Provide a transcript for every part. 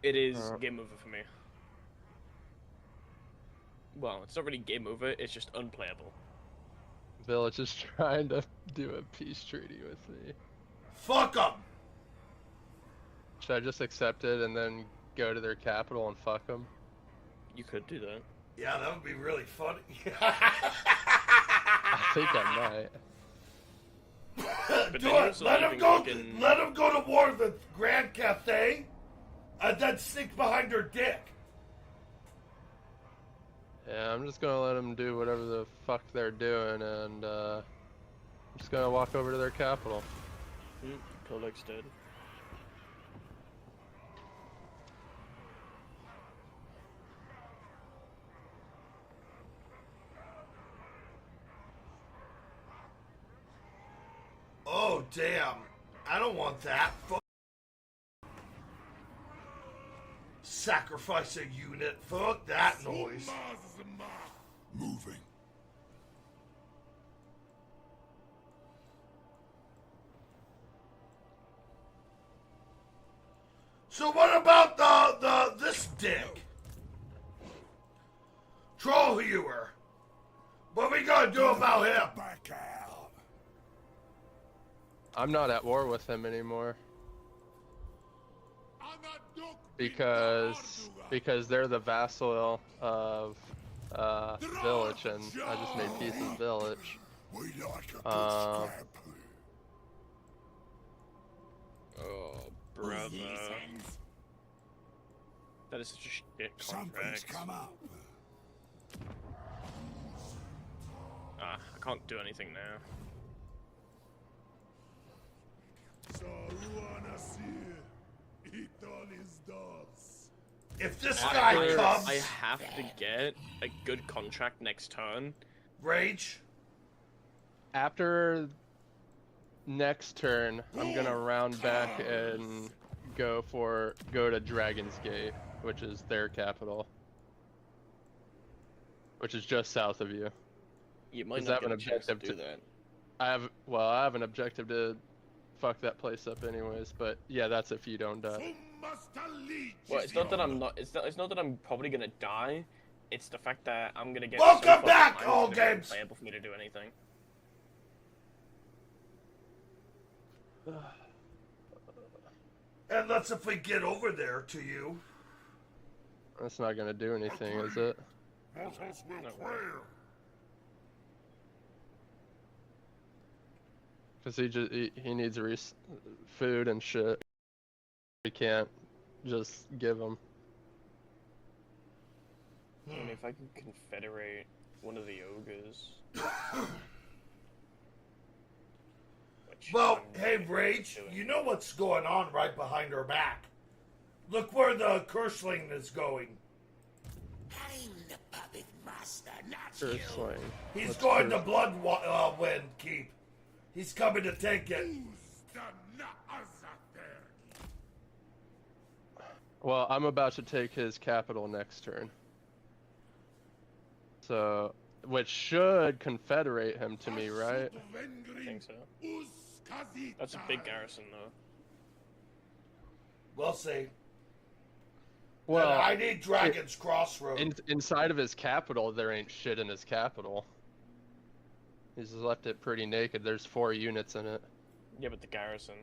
It is game over for me. Well, it's not really game over, it's just unplayable. Village is trying to do a peace treaty with me. Fuck them! Should I just accept it and then go to their capital and fuck them? You could do that. Yeah, that would be really funny. I think I might. Do it! Let him go! Let him go to war with Grand Cathay, and then sneak behind her dick. Yeah, I'm just gonna let them do whatever the fuck they're doing, and I'm just gonna walk over to their capital. Codex dead. Oh, damn. I don't want that. Sacrifice a unit. Fuck that noise. Moving. So what about this dick? Troll Hewer. What we gonna do about him? Back out. I'm not at war with him anymore. Because they're the vassal of Village, and I just made peace with Village. We like a good scrap. Oh, brother. That is such a shit Something's contract. come up. Ah, I can't do anything now. If this guy comes, I have to get a good contract next turn. Rage. After next turn, I'm gonna round back and go to Dragon's Gate, which is their capital, which is just south of you. You might Does not that get have a an chance to objective do that. I have an objective to fuck that place up anyways, but yeah, that's if you don't die. Well, it's not that I'm not. It's not that I'm probably gonna die. It's the fact that I'm gonna get. Welcome so back, far all behind, it's gonna be games. unplayable for me to do anything. And that's if we get over there to you. That's not gonna do anything, is it? Cause he needs food and shit. We can't just give him. I mean, if I can confederate one of the ogres. Well, hey, Rage, you know what's going on right behind our back. Look where the Cursling is going. I'm the puppet master, not Sure, you. swing. He's Let's going curse. to Bloodwind Keep. He's coming to take it. Well, I'm about to take his capital next turn. So, which should confederate him to me, right? I think so. That's a big garrison, though. We'll see. Well, And I need Dragon's Crossroad. inside of his capital, there ain't shit in his capital. He's left it pretty naked. There's 4 units in it. Yeah, but the garrison.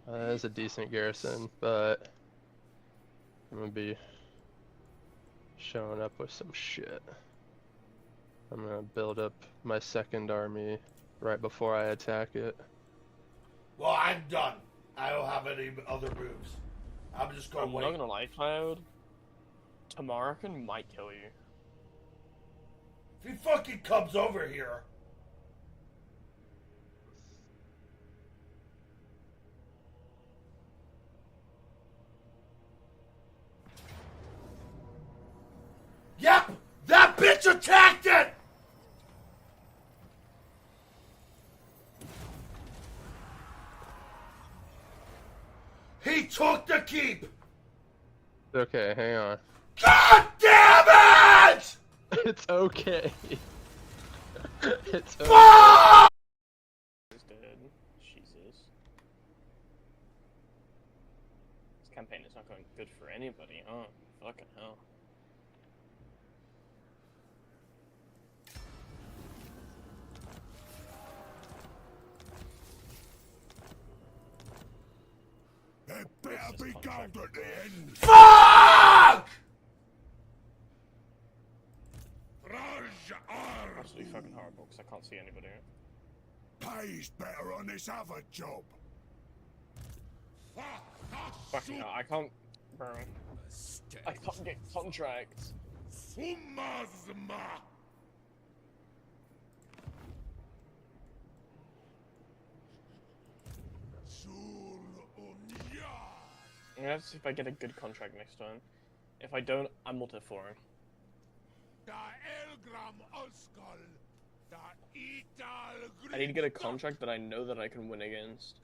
That is a decent garrison, but I'm gonna be showing up with some shit. I'm gonna build up my second army right before I attack it. Well, I'm done. I don't have any other moves. I'm just going I'm to not wait. gonna lie, Cloud. Tamarakan might kill you. If he fucking comes over here. Yep! That bitch attacked it! He took the keep! Okay, hang on. God damn it! It's okay. It's okay. Fuck! He's dead. Jesus. This campaign is not going good for anybody, huh? Fucking hell. It better be gold at the end. Fuck! Absolutely fucking horrible because I can't see anybody. Pays better on this other job. Fucking hell, I can't, bro. I can't get contracts. I'm gonna have to see if I get a good contract next time. If I don't, I'm multi-foreign. I need to get a contract that I know that I can win against.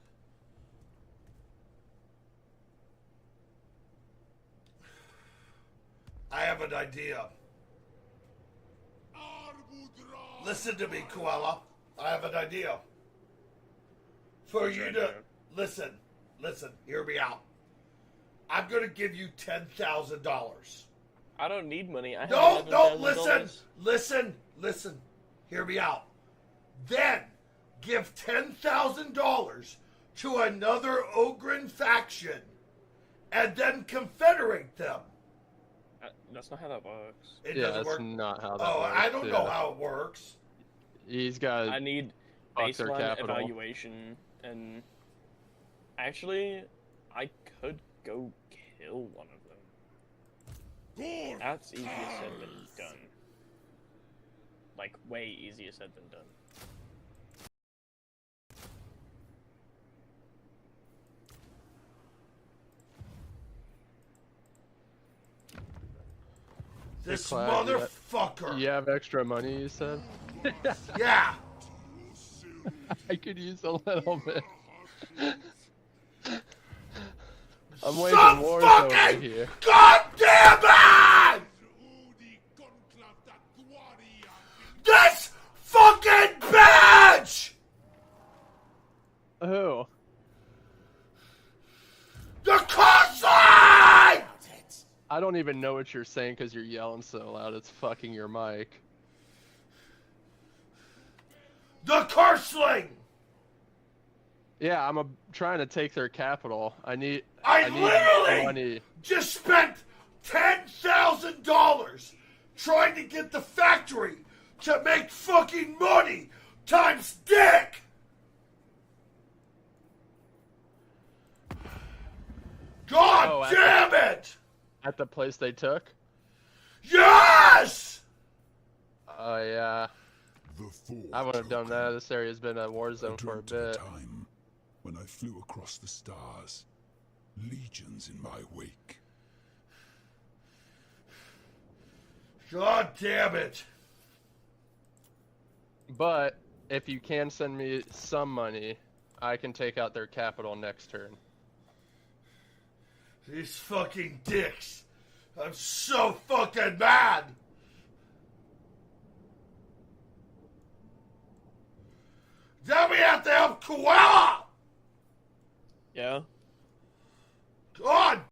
I have an idea. Listen to me, Koala. I have an idea. For you to listen, hear me out. I'm gonna give you $10,000. I don't need money. I have No, $11,000. listen. Hear me out. Then give $10,000 to another Ogren faction, and then confederate them. That's not how that works. It Yeah, doesn't that's work. not how that Oh, works. I don't know how it works. He's got. I need fuck their baseline capital. evaluation, and actually, I could go kill one of them. That's easier said than done. Like, way easier said than done. This Clyde, motherfucker. You have extra money, you said? Yeah. I could use a little bit. I'm Some waging wars over fucking here. goddamn it! This fucking bitch! Who? The coastline! I don't even know what you're saying because you're yelling so loud. It's fucking your mic. The Cursling! Yeah, I'm trying to take their capital. I need literally money. just spent $10,000 trying to get the factory to make fucking money times dick! God damn it! At the place they took? Yes! Oh, yeah. I would have done that. This area's been a war zone for a bit. Time when I flew across the stars, legions in my wake. God damn it. But if you can send me some money, I can take out their capital next turn. These fucking dicks. I'm so fucking mad. Then we have to help Koala. Yeah? God